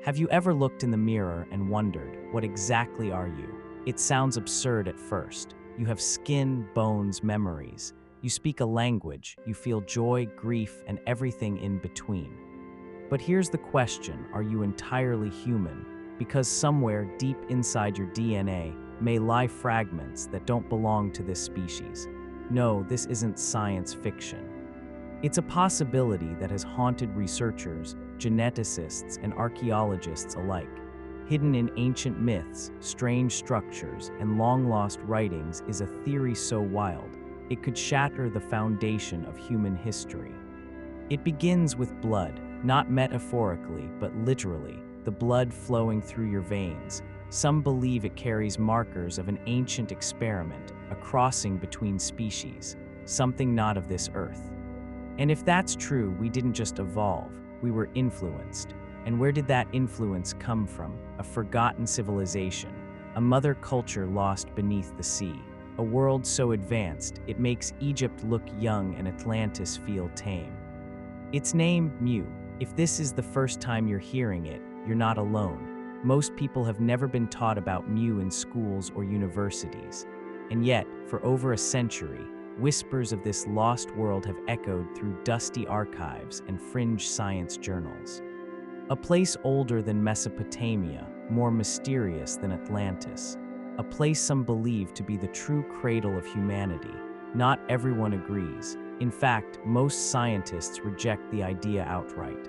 Have you ever looked in the mirror and wondered, what exactly are you? It sounds absurd at first. You have skin, bones, memories. You speak a language, you feel joy, grief, and everything in between. But here's the question, are you entirely human? Because somewhere deep inside your DNA may lie fragments that don't belong to this species. No, this isn't science fiction. It's a possibility that has haunted researchers, geneticists, and archaeologists alike. Hidden in ancient myths, strange structures, and long-lost writings is a theory so wild, it could shatter the foundation of human history. It begins with blood, not metaphorically, but literally, the blood flowing through your veins. Some believe it carries markers of an ancient experiment, a crossing between species, something not of this earth. And if that's true, we didn't just evolve, we were influenced. And where did that influence come from? A forgotten civilization, a mother culture lost beneath the sea, a world so advanced it makes Egypt look young and Atlantis feel tame. Its name, Mu. If this is the first time you're hearing it, you're not alone. Most people have never been taught about Mu in schools or universities. And yet, for over a century, whispers of this lost world have echoed through dusty archives and fringe science journals. A place older than Mesopotamia, more mysterious than Atlantis. A place some believe to be the true cradle of humanity. Not everyone agrees. In fact, most scientists reject the idea outright.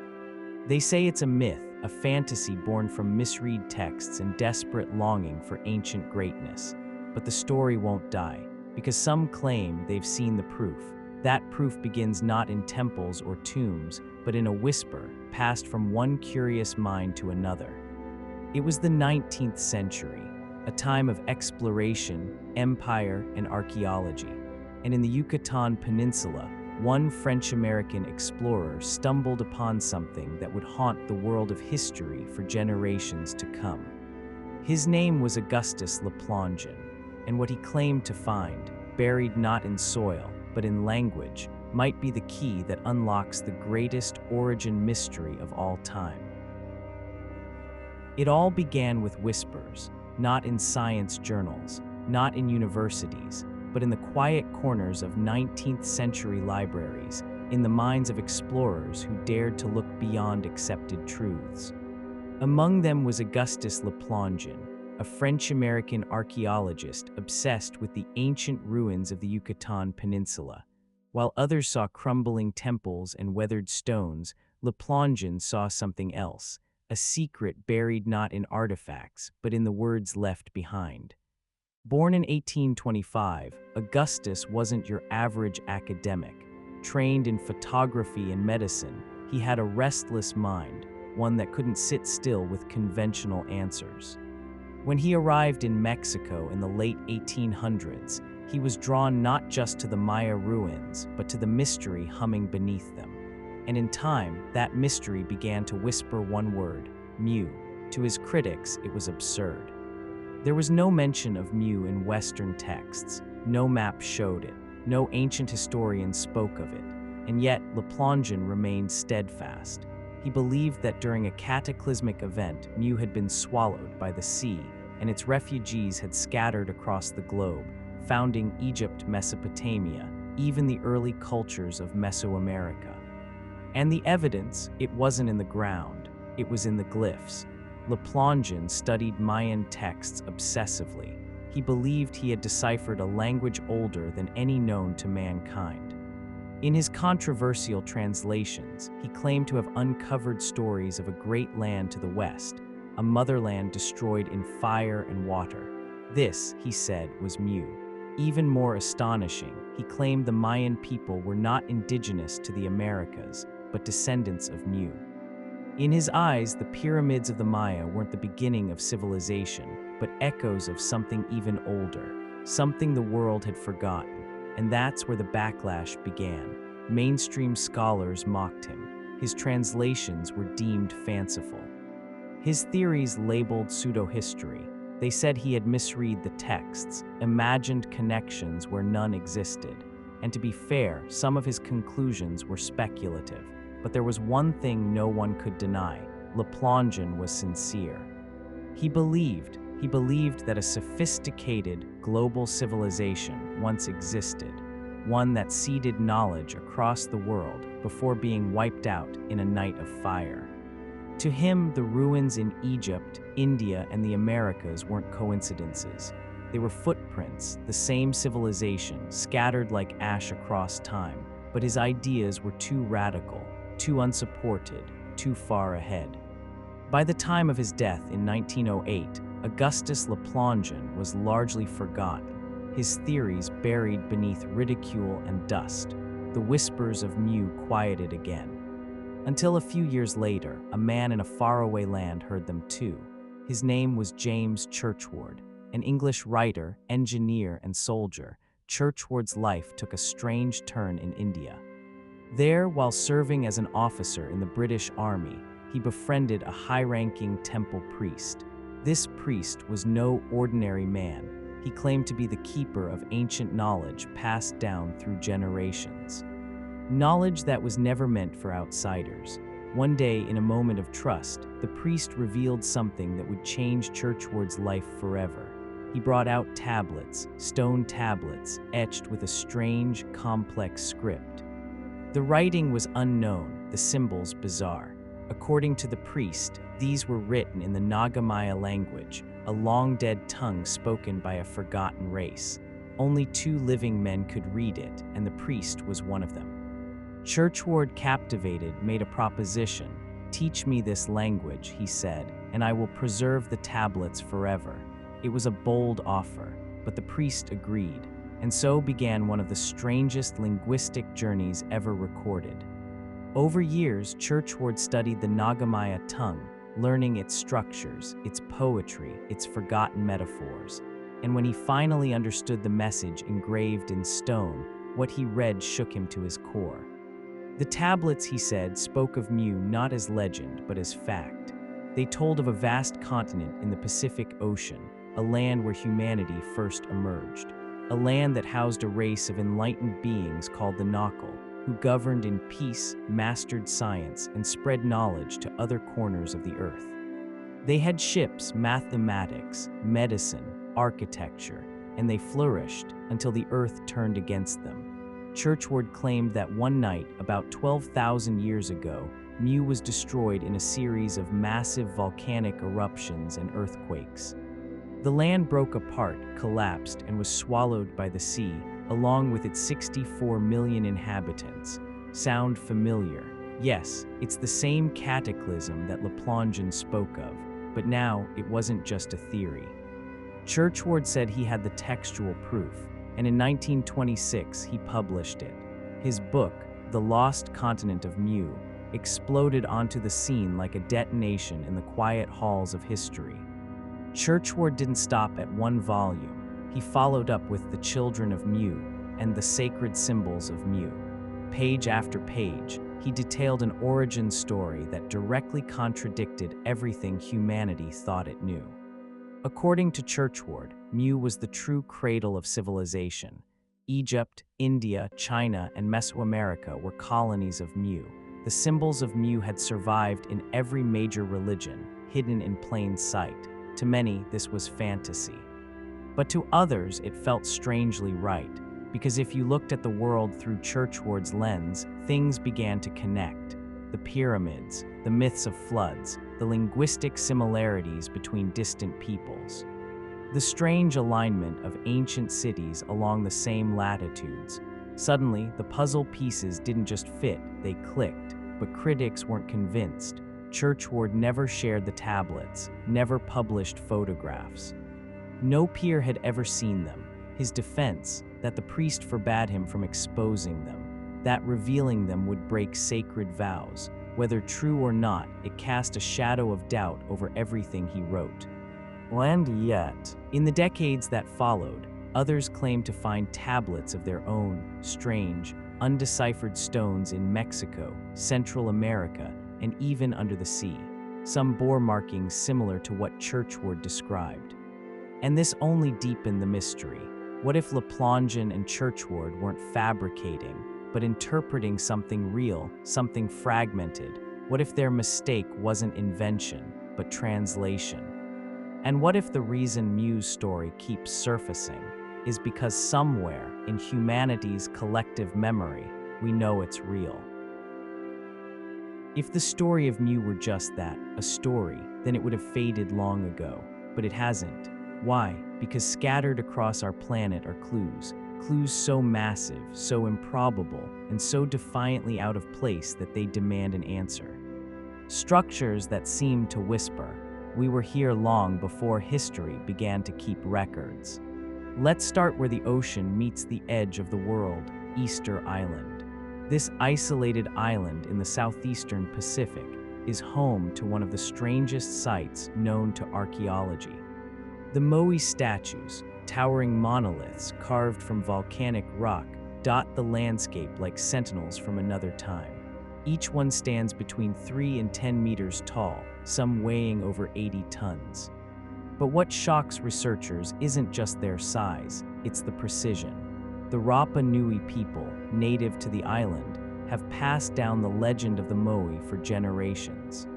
They say it's a myth, a fantasy born from misread texts and desperate longing for ancient greatness. But the story won't die. Because some claim they've seen the proof. That proof begins not in temples or tombs, but in a whisper passed from one curious mind to another. It was the 19th century, a time of exploration, empire, and archaeology. And in the Yucatan Peninsula, one French-American explorer stumbled upon something that would haunt the world of history for generations to come. His name was Augustus Le Plongeon. And what he claimed to find, buried not in soil, but in language, might be the key that unlocks the greatest origin mystery of all time. It all began with whispers, not in science journals, not in universities, but in the quiet corners of 19th century libraries, in the minds of explorers who dared to look beyond accepted truths. Among them was Augustus Le Plongeon, a French-American archaeologist obsessed with the ancient ruins of the Yucatan Peninsula. While others saw crumbling temples and weathered stones, Le Plongeon saw something else, a secret buried not in artifacts, but in the words left behind. Born in 1825, Augustus wasn't your average academic. Trained in photography and medicine, he had a restless mind, one that couldn't sit still with conventional answers. When he arrived in Mexico in the late 1800s, he was drawn not just to the Maya ruins, but to the mystery humming beneath them. And in time, that mystery began to whisper one word, Mu. To his critics, it was absurd. There was no mention of Mu in Western texts, no map showed it, no ancient historian spoke of it, and yet Le Plongeon remained steadfast. He believed that during a cataclysmic event, Mu had been swallowed by the sea, and its refugees had scattered across the globe, founding Egypt, Mesopotamia, even the early cultures of Mesoamerica. And the evidence, it wasn't in the ground, it was in the glyphs. Le Plongeon studied Mayan texts obsessively. He believed he had deciphered a language older than any known to mankind. In his controversial translations, he claimed to have uncovered stories of a great land to the west, a motherland destroyed in fire and water. This, he said, was Mu. Even more astonishing, he claimed the Mayan people were not indigenous to the Americas, but descendants of Mu. In his eyes, the pyramids of the Maya weren't the beginning of civilization, but echoes of something even older, something the world had forgotten. And that's where the backlash began. Mainstream scholars mocked him. His translations were deemed fanciful. His theories labeled pseudo-history. They said he had misread the texts, imagined connections where none existed. And to be fair, some of his conclusions were speculative. But there was one thing no one could deny. Le Plongeon was sincere. He believed that a sophisticated global civilization once existed, one that seeded knowledge across the world before being wiped out in a night of fire. To him, the ruins in Egypt, India, and the Americas weren't coincidences. They were footprints, the same civilization, scattered like ash across time, but his ideas were too radical, too unsupported, too far ahead. By the time of his death in 1908, Augustus Le Plongeon was largely forgotten, his theories buried beneath ridicule and dust, the whispers of Mu quieted again. Until a few years later, a man in a faraway land heard them too. His name was James Churchward, an English writer, engineer, and soldier. Churchward's life took a strange turn in India. There, while serving as an officer in the British Army, he befriended a high-ranking temple priest. This priest was no ordinary man. He claimed to be the keeper of ancient knowledge passed down through generations. Knowledge that was never meant for outsiders. One day, in a moment of trust, the priest revealed something that would change Churchward's life forever. He brought out tablets, stone tablets, etched with a strange, complex script. The writing was unknown, the symbols bizarre. According to the priest, these were written in the Nagamaya language, a long-dead tongue spoken by a forgotten race. Only 2 living men could read it, and the priest was one of them. Churchward, captivated, made a proposition. "Teach me this language," he said, "and I will preserve the tablets forever." It was a bold offer, but the priest agreed, and so began one of the strangest linguistic journeys ever recorded. Over years, Churchward studied the Nagamaya tongue, learning its structures, its poetry, its forgotten metaphors. And when he finally understood the message engraved in stone, what he read shook him to his core. The tablets, he said, spoke of Mu not as legend, but as fact. They told of a vast continent in the Pacific Ocean, a land where humanity first emerged, a land that housed a race of enlightened beings called the Nakul, who governed in peace, mastered science, and spread knowledge to other corners of the earth. They had ships, mathematics, medicine, architecture, and they flourished until the earth turned against them. Churchward claimed that one night, about 12,000 years ago, Mu was destroyed in a series of massive volcanic eruptions and earthquakes. The land broke apart, collapsed, and was swallowed by the sea, along with its 64 million inhabitants. Sound familiar? Yes, it's the same cataclysm that Le Plongeon spoke of, but now it wasn't just a theory. Churchward said he had the textual proof, and in 1926 he published it. His book, The Lost Continent of Mu, exploded onto the scene like a detonation in the quiet halls of history. Churchward didn't stop at one volume. He followed up with The Children of Mu and The Sacred Symbols of Mu. Page after page, he detailed an origin story that directly contradicted everything humanity thought it knew. According to Churchward, Mu was the true cradle of civilization. Egypt, India, China, and Mesoamerica were colonies of Mu. The symbols of Mu had survived in every major religion, hidden in plain sight. To many, this was fantasy. But to others, it felt strangely right, because if you looked at the world through Churchward's lens, things began to connect. The pyramids, the myths of floods, the linguistic similarities between distant peoples. The strange alignment of ancient cities along the same latitudes. Suddenly, the puzzle pieces didn't just fit, they clicked, but critics weren't convinced. Churchward never shared the tablets, never published photographs. No peer had ever seen them. His defense, that the priest forbade him from exposing them, that revealing them would break sacred vows. Whether true or not, it cast a shadow of doubt over everything he wrote. And yet, in the decades that followed, others claimed to find tablets of their own, strange, undeciphered stones in Mexico, Central America, and even under the sea. Some bore markings similar to what Churchward described. And this only deepened the mystery. What if Le Plongeon and Churchward weren't fabricating, but interpreting something real, something fragmented, What if their mistake wasn't invention, but translation? And what if the reason Mu's story keeps surfacing is because somewhere in humanity's collective memory, we know it's real? If the story of Mu were just that, a story, then it would have faded long ago. But it hasn't. Why? Because scattered across our planet are clues. Clues so massive, so improbable, and so defiantly out of place that they demand an answer. Structures that seem to whisper, "We were here long before history began to keep records." Let's start where the ocean meets the edge of the world, Easter Island. This isolated island in the southeastern Pacific is home to one of the strangest sights known to archaeology. The Moai statues, towering monoliths carved from volcanic rock, dot the landscape like sentinels from another time. Each one stands between 3 and 10 meters tall, some weighing over 80 tons. But what shocks researchers isn't just their size, it's the precision. The Rapa Nui people, native to the island, have passed down the legend of the Moai for generations.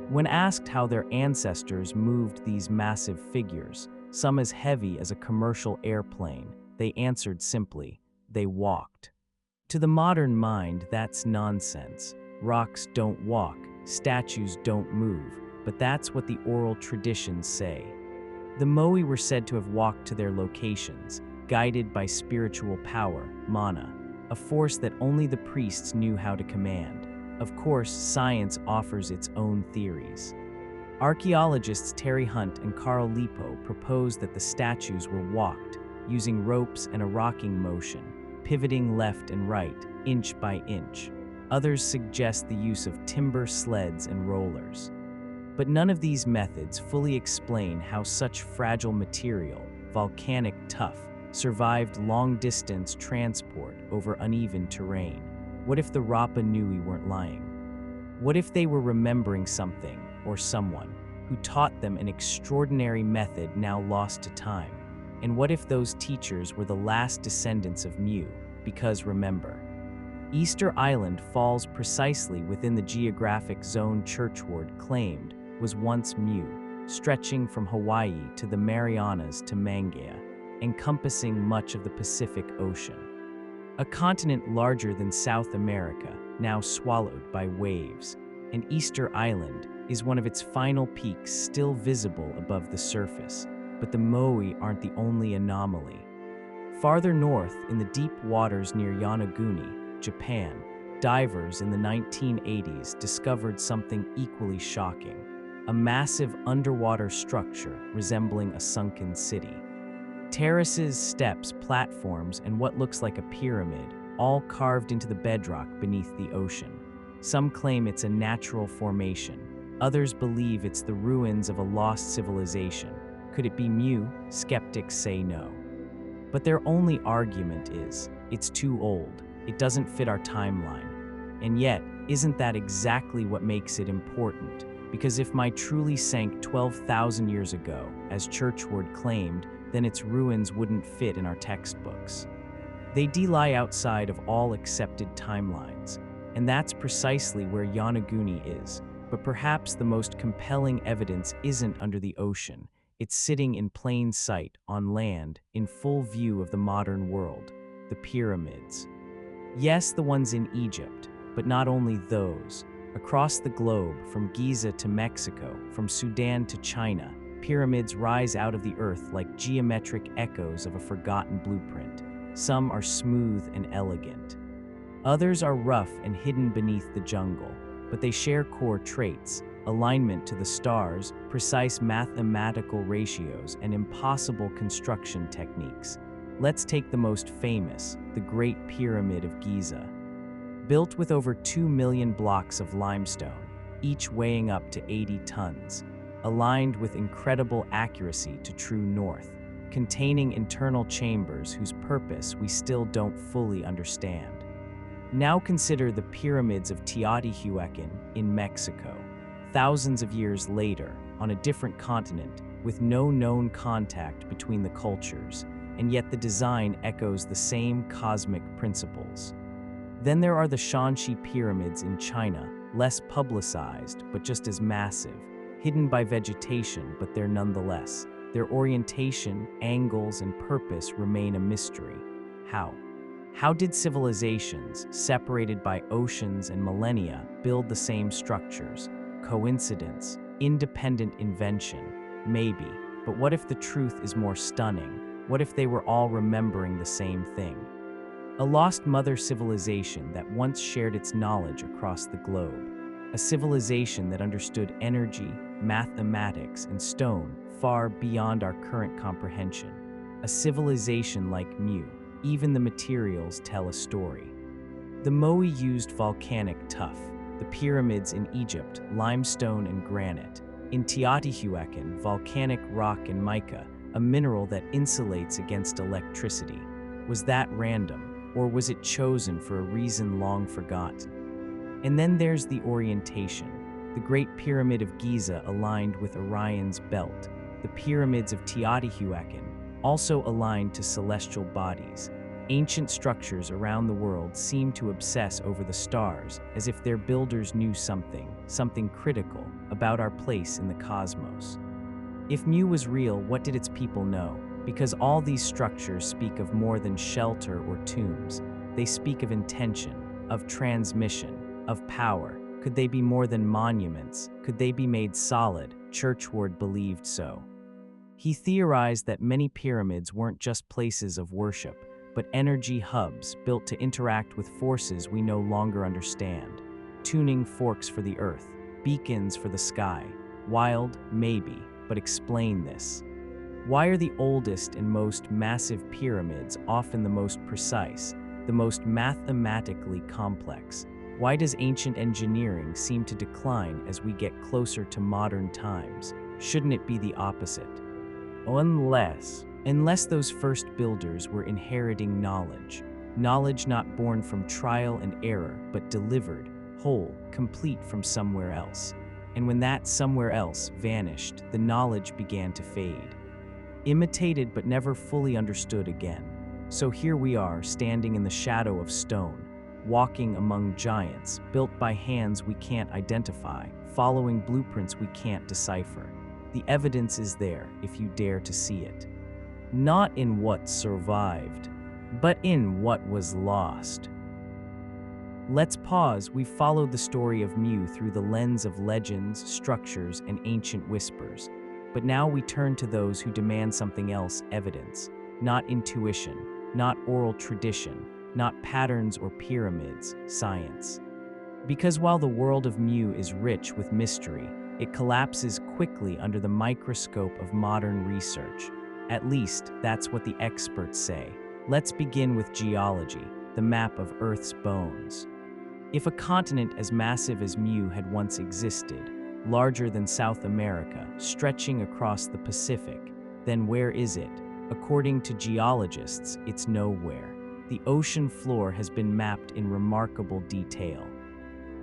When asked how their ancestors moved these massive figures, some as heavy as a commercial airplane, they answered simply, they walked. To the modern mind, that's nonsense. Rocks don't walk, statues don't move, but that's what the oral traditions say. The Moai were said to have walked to their locations, guided by spiritual power, mana, a force that only the priests knew how to command. Of course, science offers its own theories. Archaeologists Terry Hunt and Carl Lipo propose that the statues were walked, using ropes and a rocking motion, pivoting left and right, inch by inch. Others suggest the use of timber sleds and rollers. But none of these methods fully explain how such fragile material, volcanic tuff, survived long-distance transport over uneven terrain. What if the Rapa Nui weren't lying? What if they were remembering something, or someone, who taught them an extraordinary method now lost to time? And what if those teachers were the last descendants of Mu? Because remember, Easter Island falls precisely within the geographic zone Churchward claimed was once Mu, stretching from Hawaii to the Marianas to Mangaea, encompassing much of the Pacific Ocean. A continent larger than South America, now swallowed by waves, and Easter Island is one of its final peaks still visible above the surface. But the Moai aren't the only anomaly. Farther north, in the deep waters near Yonaguni, Japan, divers in the 1980s discovered something equally shocking: a massive underwater structure resembling a sunken city. Terraces, steps, platforms, and what looks like a pyramid, all carved into the bedrock beneath the ocean. Some claim it's a natural formation. Others believe it's the ruins of a lost civilization. Could it be Mu? Skeptics say no. But their only argument is, it's too old, it doesn't fit our timeline. And yet, isn't that exactly what makes it important? Because if Mu truly sank 12,000 years ago, as Churchward claimed, then its ruins wouldn't fit in our textbooks. They lie outside of all accepted timelines, and that's precisely where Yonaguni is. But perhaps the most compelling evidence isn't under the ocean. It's sitting in plain sight, on land, in full view of the modern world: the pyramids. Yes, the ones in Egypt, but not only those. Across the globe, from Giza to Mexico, from Sudan to China, pyramids rise out of the earth like geometric echoes of a forgotten blueprint. Some are smooth and elegant. Others are rough and hidden beneath the jungle, but they share core traits: alignment to the stars, precise mathematical ratios, and impossible construction techniques. Let's take the most famous, the Great Pyramid of Giza. Built with over 2 million blocks of limestone, each weighing up to 80 tons, aligned with incredible accuracy to true north, containing internal chambers whose purpose we still don't fully understand. Now consider the pyramids of Teotihuacan in Mexico, thousands of years later, on a different continent, with no known contact between the cultures, and yet the design echoes the same cosmic principles. Then there are the Shanxi pyramids in China, less publicized, but just as massive, hidden by vegetation, but they're nonetheless. Their orientation, angles, and purpose remain a mystery. How? How did civilizations, separated by oceans and millennia, build the same structures? Coincidence? Independent invention? Maybe. But what if the truth is more stunning? What if they were all remembering the same thing? A lost mother civilization that once shared its knowledge across the globe. A civilization that understood energy, mathematics, and stone far beyond our current comprehension. A civilization like Mu. Even the materials tell a story. The Moai used volcanic tuff, the pyramids in Egypt, limestone and granite. In Teotihuacan, volcanic rock and mica, a mineral that insulates against electricity. Was that random, or was it chosen for a reason long forgotten? And then there's the orientation. The Great Pyramid of Giza aligned with Orion's belt. The pyramids of Teotihuacan also aligned to celestial bodies. Ancient structures around the world seem to obsess over the stars as if their builders knew something critical about our place in the cosmos. If Mu was real, what did its people know? Because all these structures speak of more than shelter or tombs. They speak of intention, of transmission, of power. Could they be more than monuments? Could they be made solid? Churchward believed so. He theorized that many pyramids weren't just places of worship, but energy hubs built to interact with forces we no longer understand. Tuning forks for the earth, beacons for the sky. Wild, maybe, but explain this. Why are the oldest and most massive pyramids often the most precise, the most mathematically complex? Why does ancient engineering seem to decline as we get closer to modern times? Shouldn't it be the opposite? Unless those first builders were inheriting knowledge not born from trial and error, but delivered, whole, complete from somewhere else. And when that somewhere else vanished, the knowledge began to fade. Imitated but never fully understood again. So here we are, standing in the shadow of stone, walking among giants, built by hands we can't identify, following blueprints we can't decipher. The evidence is there, if you dare to see it. Not in what survived, but in what was lost. Let's pause. We've followed the story of Mu through the lens of legends, structures, and ancient whispers. But now we turn to those who demand something else: evidence. Not intuition, not oral tradition, not patterns or pyramids, science. Because while the world of Mu is rich with mystery, it collapses quickly under the microscope of modern research. At least, that's what the experts say. Let's begin with geology, the map of Earth's bones. If a continent as massive as Mu had once existed, larger than South America, stretching across the Pacific, then where is it? According to geologists, it's nowhere. The ocean floor has been mapped in remarkable detail.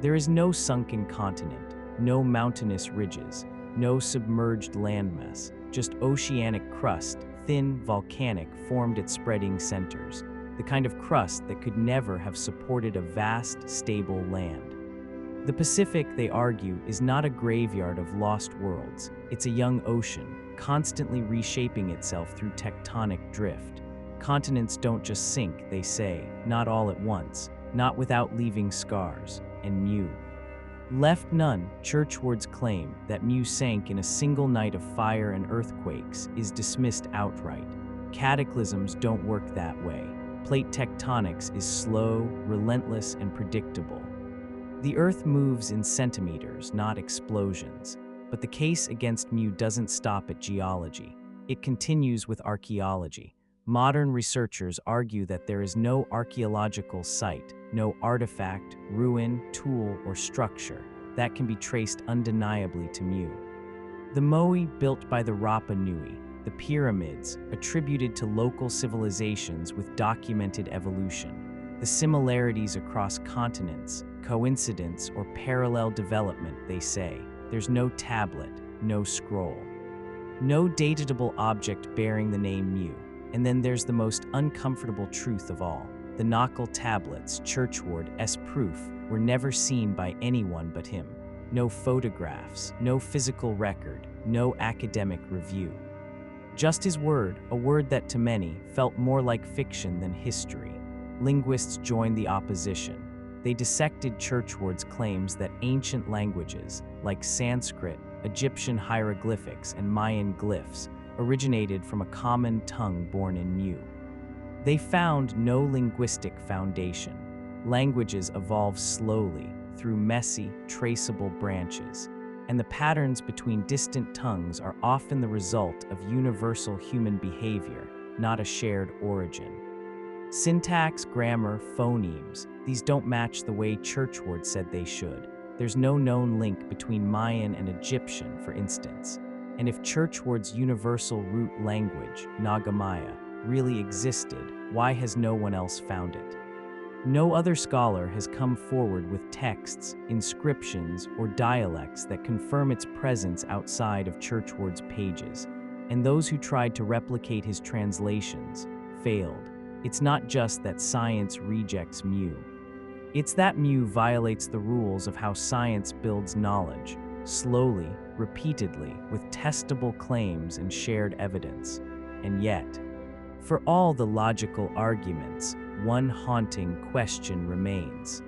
There is no sunken continent, no mountainous ridges, no submerged landmass, just oceanic crust, thin, volcanic, formed at spreading centers, the kind of crust that could never have supported a vast, stable land. The Pacific, they argue, is not a graveyard of lost worlds. It's a young ocean, constantly reshaping itself through tectonic drift. Continents don't just sink, they say, not all at once, not without leaving scars, and Mu left none. Churchward's claim that Mu sank in a single night of fire and earthquakes is dismissed outright. Cataclysms don't work that way. Plate tectonics is slow, relentless, and predictable. The Earth moves in centimeters, not explosions. But the case against Mu doesn't stop at geology. It continues with archaeology. Modern researchers argue that there is no archaeological site, no artifact, ruin, tool, or structure that can be traced undeniably to Mu. The Moai, built by the Rapa Nui, the pyramids, attributed to local civilizations with documented evolution. The similarities across continents, coincidence, or parallel development, they say. There's no tablet, no scroll, no datable object bearing the name Mu. And then there's the most uncomfortable truth of all. the Knockal tablets, Churchward's proof, were never seen by anyone but him. No photographs, no physical record, no academic review. Just his word, a word that to many felt more like fiction than history. Linguists joined the opposition. They dissected Churchward's claims that ancient languages, like Sanskrit, Egyptian hieroglyphics, and Mayan glyphs, originated from a common tongue born in Mu. They found no linguistic foundation. Languages evolve slowly, through messy, traceable branches, and the patterns between distant tongues are often the result of universal human behavior, not a shared origin. Syntax, grammar, phonemes, these don't match the way Churchward said they should. There's no known link between Mayan and Egyptian, for instance. And if Churchward's universal root language, Nagamaya, really existed, why has no one else found it? No other scholar has come forward with texts, inscriptions, or dialects that confirm its presence outside of Churchward's pages, and those who tried to replicate his translations failed. It's not just that science rejects Mu. It's that Mu violates the rules of how science builds knowledge, slowly, repeatedly, with testable claims and shared evidence. And yet, for all the logical arguments, one haunting question remains.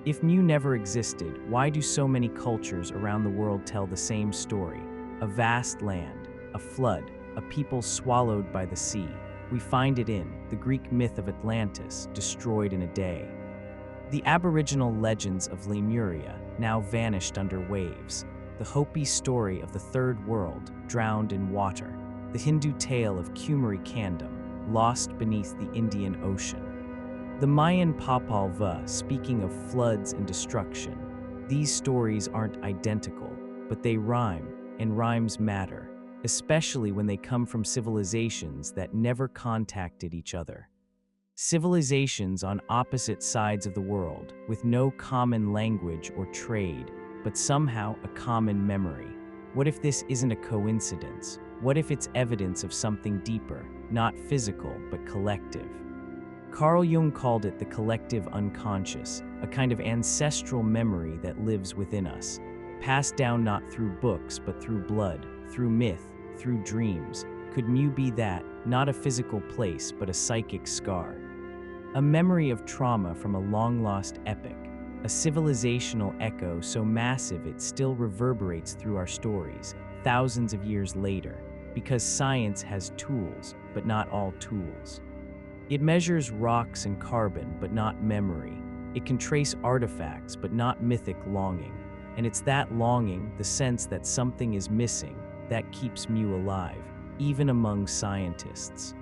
If Mu never existed, why do so many cultures around the world tell the same story? A vast land, a flood, a people swallowed by the sea. We find it in the Greek myth of Atlantis, destroyed in a day. The Aboriginal legends of Lemuria, now vanished under waves. The Hopi story of the Third World, drowned in water. The Hindu tale of Kumari Kandam, lost beneath the Indian Ocean. The Mayan Popol Vuh, speaking of floods and destruction. These stories aren't identical, but they rhyme, and rhymes matter, especially when they come from civilizations that never contacted each other. Civilizations on opposite sides of the world, with no common language or trade, but somehow a common memory. What if this isn't a coincidence? What if it's evidence of something deeper, not physical, but collective? Carl Jung called it the collective unconscious, a kind of ancestral memory that lives within us, passed down not through books, but through blood, through myth, through dreams. Could Mu be that, not a physical place, but a psychic scar? A memory of trauma from a long-lost epic, a civilizational echo so massive it still reverberates through our stories, thousands of years later, because science has tools, but not all tools. It measures rocks and carbon, but not memory. It can trace artifacts, but not mythic longing. And it's that longing, the sense that something is missing, that keeps Mu alive, even among scientists.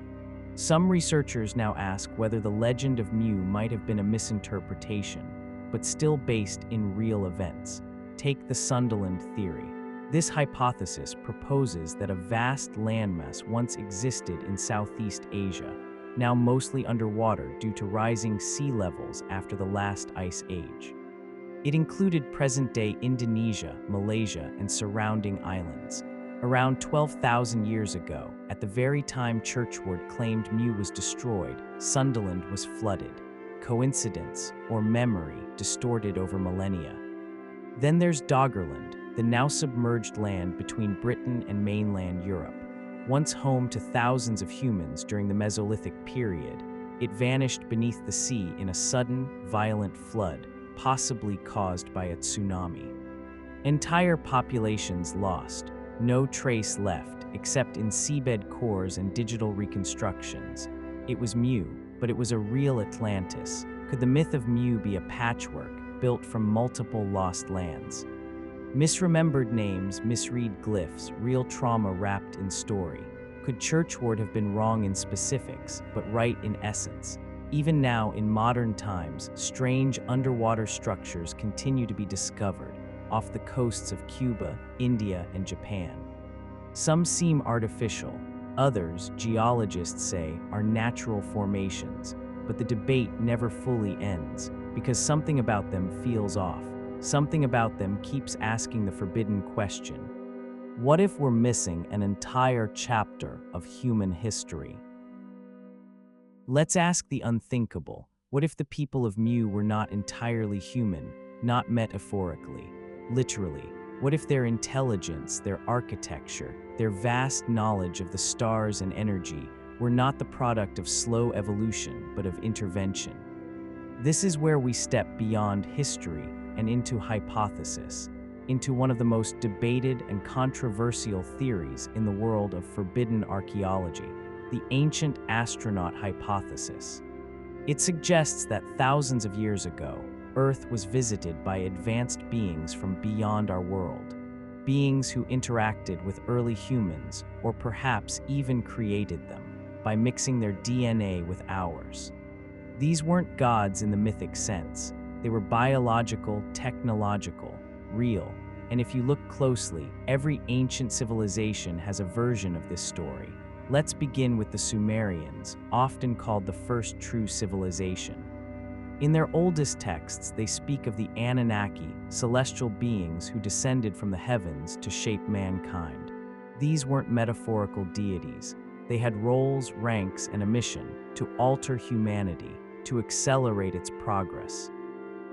Some researchers now ask whether the legend of Mu might have been a misinterpretation, but still based in real events. Take the Sunderland theory. This hypothesis proposes that a vast landmass once existed in Southeast Asia, now mostly underwater due to rising sea levels after the last ice age. It included present-day Indonesia, Malaysia, and surrounding islands. Around 12,000 years ago, at the very time Churchward claimed Mu was destroyed, Sunderland was flooded. Coincidence, or memory, distorted over millennia. Then there's Doggerland, the now submerged land between Britain and mainland Europe. Once home to thousands of humans during the Mesolithic period, it vanished beneath the sea in a sudden, violent flood, possibly caused by a tsunami. Entire populations lost, no trace left except in seabed cores and digital reconstructions. It was Mu, but it was a real Atlantis. Could the myth of Mu be a patchwork built from multiple lost lands? Misremembered names, misread glyphs, real trauma wrapped in story. Could Churchward have been wrong in specifics, but right in essence? Even now, in modern times, strange underwater structures continue to be discovered off the coasts of Cuba, India, and Japan. Some seem artificial. Others, geologists say, are natural formations. But the debate never fully ends, because something about them feels off. Something about them keeps asking the forbidden question. What if we're missing an entire chapter of human history? Let's ask the unthinkable. What if the people of Mu were not entirely human, not metaphorically, literally? What if their intelligence, their architecture, their vast knowledge of the stars and energy were not the product of slow evolution, but of intervention? This is where we step beyond history and into hypothesis, into one of the most debated and controversial theories in the world of forbidden archaeology, the ancient astronaut hypothesis. It suggests that thousands of years ago, Earth was visited by advanced beings from beyond our world, beings who interacted with early humans or perhaps even created them by mixing their DNA with ours. These weren't gods in the mythic sense. They were biological, technological, real, and if you look closely, every ancient civilization has a version of this story. Let's begin with the Sumerians, often called the first true civilization. In their oldest texts, they speak of the Anunnaki, celestial beings who descended from the heavens to shape mankind. These weren't metaphorical deities. They had roles, ranks, and a mission to alter humanity, to accelerate its progress.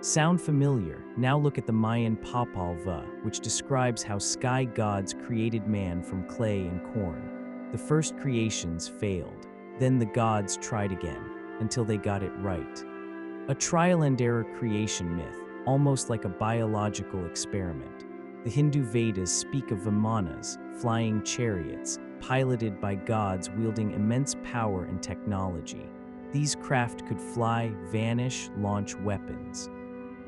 Sound familiar? Now look at the Mayan Popol Vuh, which describes how sky gods created man from clay and corn. The first creations failed, then the gods tried again, until they got it right. A trial-and-error creation myth, almost like a biological experiment. The Hindu Vedas speak of Vimanas, flying chariots, piloted by gods wielding immense power and technology. These craft could fly, vanish, launch weapons.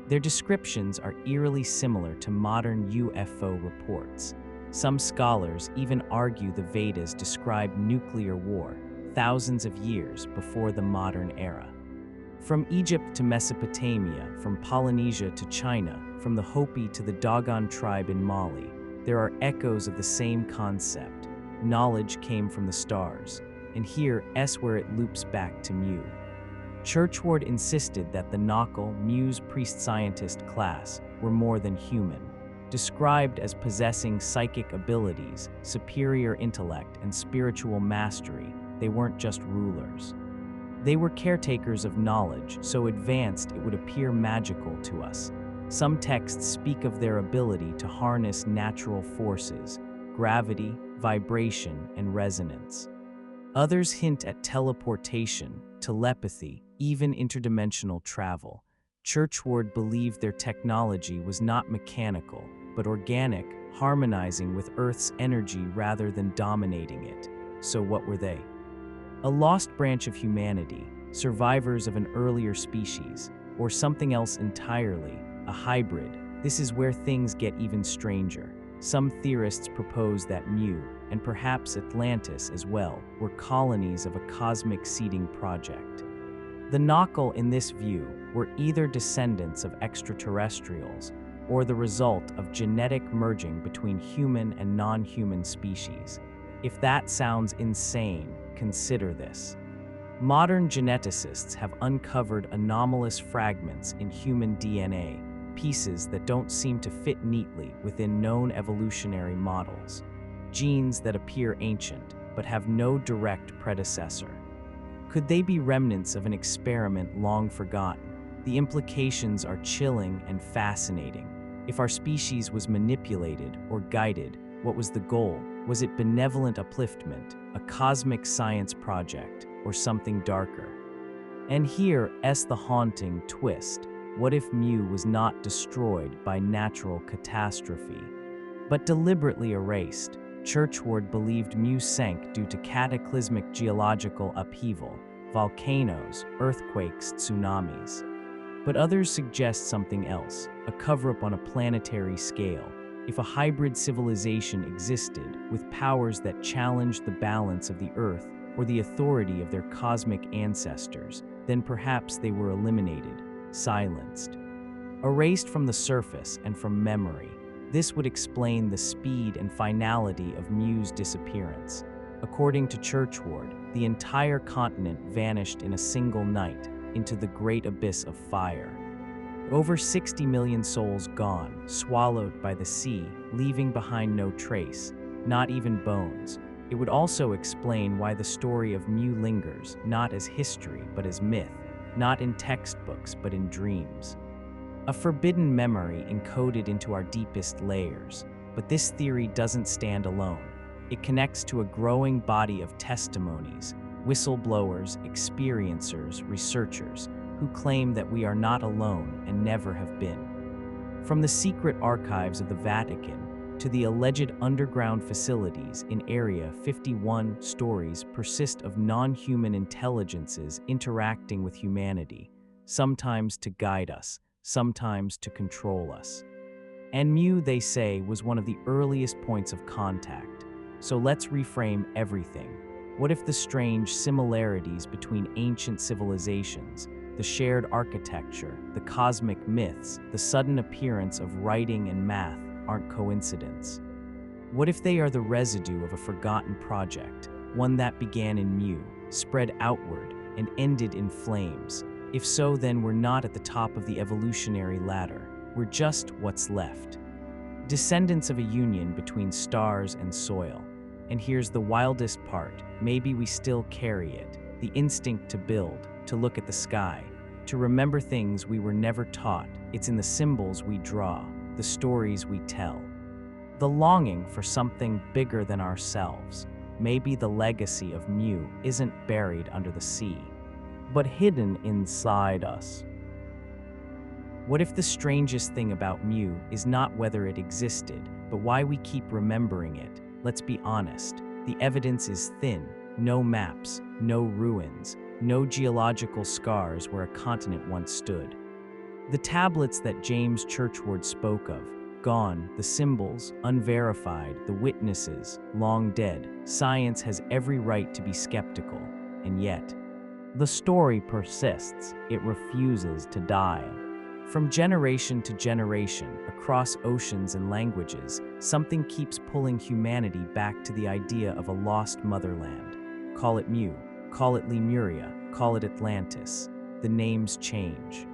Their descriptions are eerily similar to modern UFO reports. Some scholars even argue the Vedas describe nuclear war thousands of years before the modern era. From Egypt to Mesopotamia, from Polynesia to China, from the Hopi to the Dogon tribe in Mali, there are echoes of the same concept. Knowledge came from the stars, and here's where it loops back to Mu. Churchward insisted that the Naacal, Mu's priest-scientist class, were more than human. Described as possessing psychic abilities, superior intellect, and spiritual mastery, they weren't just rulers. They were caretakers of knowledge, so advanced it would appear magical to us. Some texts speak of their ability to harness natural forces, gravity, vibration, and resonance. Others hint at teleportation, telepathy, even interdimensional travel. Churchward believed their technology was not mechanical, but organic, harmonizing with Earth's energy rather than dominating it. So what were they? A lost branch of humanity, survivors of an earlier species, or something else entirely, a hybrid. This is where things get even stranger. Some theorists propose that Mu, and perhaps Atlantis as well, were colonies of a cosmic seeding project. The Naacal in this view were either descendants of extraterrestrials or the result of genetic merging between human and non-human species. If that sounds insane, consider this. Modern geneticists have uncovered anomalous fragments in human DNA, pieces that don't seem to fit neatly within known evolutionary models. Genes that appear ancient, but have no direct predecessor. Could they be remnants of an experiment long forgotten? The implications are chilling and fascinating. If our species was manipulated or guided, what was the goal? Was it benevolent upliftment, a cosmic science project, or something darker? And here's the haunting twist. What if Mu was not destroyed by natural catastrophe, but deliberately erased? Churchward believed Mu sank due to cataclysmic geological upheaval, volcanoes, earthquakes, tsunamis. But others suggest something else, a cover-up on a planetary scale. If a hybrid civilization existed with powers that challenged the balance of the Earth or the authority of their cosmic ancestors, then perhaps they were eliminated, silenced, erased from the surface and from memory. This would explain the speed and finality of Mu's disappearance. According to Churchward, the entire continent vanished in a single night into the great abyss of fire. Over 60 million souls gone, swallowed by the sea, leaving behind no trace, not even bones. It would also explain why the story of Mu lingers, not as history, but as myth. not in textbooks but in dreams. A forbidden memory encoded into our deepest layers. But this theory doesn't stand alone. It connects to a growing body of testimonies, whistleblowers, experiencers, researchers, who claim that we are not alone and never have been. From the secret archives of the Vatican to the alleged underground facilities in Area 51, stories persist of non-human intelligences interacting with humanity, sometimes to guide us, sometimes to control us. And Mu, they say, was one of the earliest points of contact. So let's reframe everything. What if the strange similarities between ancient civilizations, the shared architecture, the cosmic myths, the sudden appearance of writing and math aren't coincidence? What if they are the residue of a forgotten project, one that began in Mu, spread outward, and ended in flames? If so, then we're not at the top of the evolutionary ladder. We're just what's left. Descendants of a union between stars and soil. And here's the wildest part. Maybe we still carry it. The instinct to build, to look at the sky, to remember things we were never taught. It's in the symbols we draw, the stories we tell. The longing for something bigger than ourselves. Maybe the legacy of Mu isn't buried under the sea, but hidden inside us. What if the strangest thing about Mu is not whether it existed, but why we keep remembering it? Let's be honest, the evidence is thin. No maps, no ruins, no geological scars where a continent once stood. The tablets that James Churchward spoke of, gone, the symbols, unverified, the witnesses, long dead. Science has every right to be skeptical, and yet, the story persists. It refuses to die. From generation to generation, across oceans and languages, something keeps pulling humanity back to the idea of a lost motherland. Call it Mu, call it Lemuria, call it Atlantis. The names change.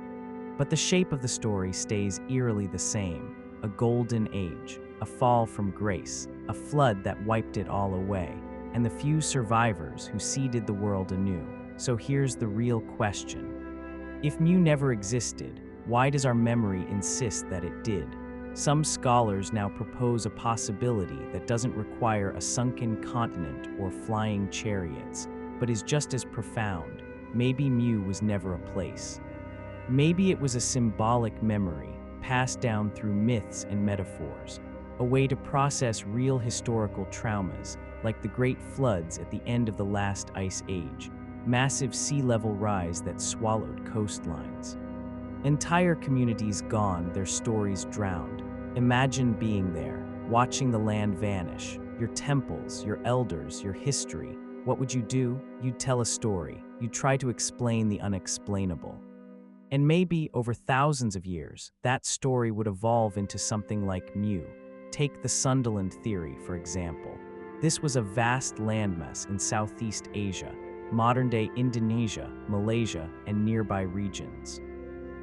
But the shape of the story stays eerily the same. A golden age, a fall from grace, a flood that wiped it all away, and the few survivors who seeded the world anew. So here's the real question. If Mu never existed, why does our memory insist that it did? Some scholars now propose a possibility that doesn't require a sunken continent or flying chariots, but is just as profound. Maybe Mu was never a place. Maybe it was a symbolic memory, passed down through myths and metaphors, a way to process real historical traumas, like the great floods at the end of the last ice age, massive sea level rise that swallowed coastlines. Entire communities gone, their stories drowned. Imagine being there, watching the land vanish, your temples, your elders, your history. What would you do? You'd tell a story. You'd try to explain the unexplainable. And maybe, over thousands of years, that story would evolve into something like Mu. Take the Sunderland theory, for example. This was a vast landmass in Southeast Asia, modern-day Indonesia, Malaysia, and nearby regions.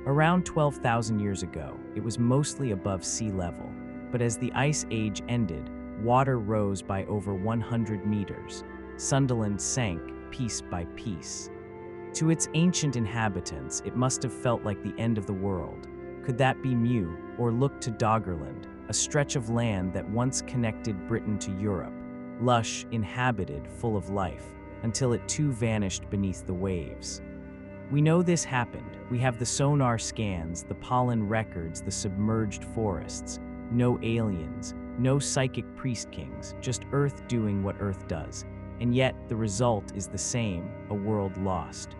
Around 12,000 years ago, it was mostly above sea level, but as the Ice Age ended, water rose by over 100 meters. Sunderland sank piece by piece. To its ancient inhabitants, it must have felt like the end of the world. Could that be Mu, or look to Doggerland, a stretch of land that once connected Britain to Europe, lush, inhabited, full of life, until it too vanished beneath the waves? We know this happened. We have the sonar scans, the pollen records, the submerged forests. No aliens, no psychic priest kings, just Earth doing what Earth does. And yet, the result is the same, a world lost.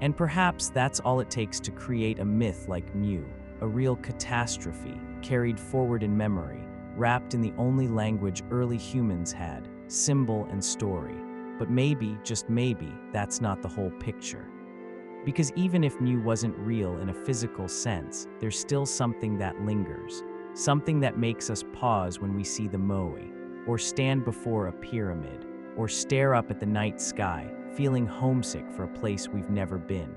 And perhaps that's all it takes to create a myth like Mu, a real catastrophe, carried forward in memory, wrapped in the only language early humans had, symbol and story. But maybe, just maybe, that's not the whole picture. Because even if Mu wasn't real in a physical sense, there's still something that lingers, something that makes us pause when we see the Moe, or stand before a pyramid, or stare up at the night sky, feeling homesick for a place we've never been.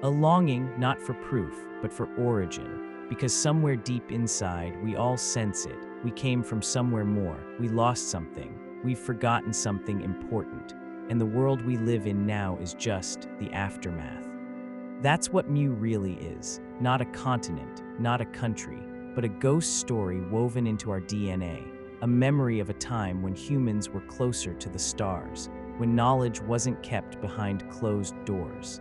A longing not for proof, but for origin, because somewhere deep inside we all sense it. We came from somewhere more, we lost something, we've forgotten something important, and the world we live in now is just the aftermath. That's what Mu really is, not a continent, not a country, but a ghost story woven into our DNA, a memory of a time when humans were closer to the stars, when knowledge wasn't kept behind closed doors.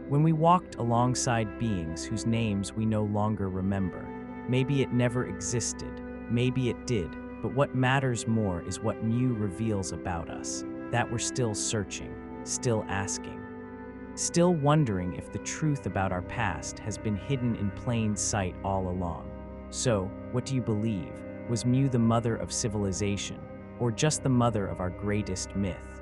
When we walked alongside beings whose names we no longer remember, maybe it never existed, maybe it did, but what matters more is what Mu reveals about us, that we're still searching, still asking, still wondering if the truth about our past has been hidden in plain sight all along. So, what do you believe? Was Mu the mother of civilization, or just the mother of our greatest myth?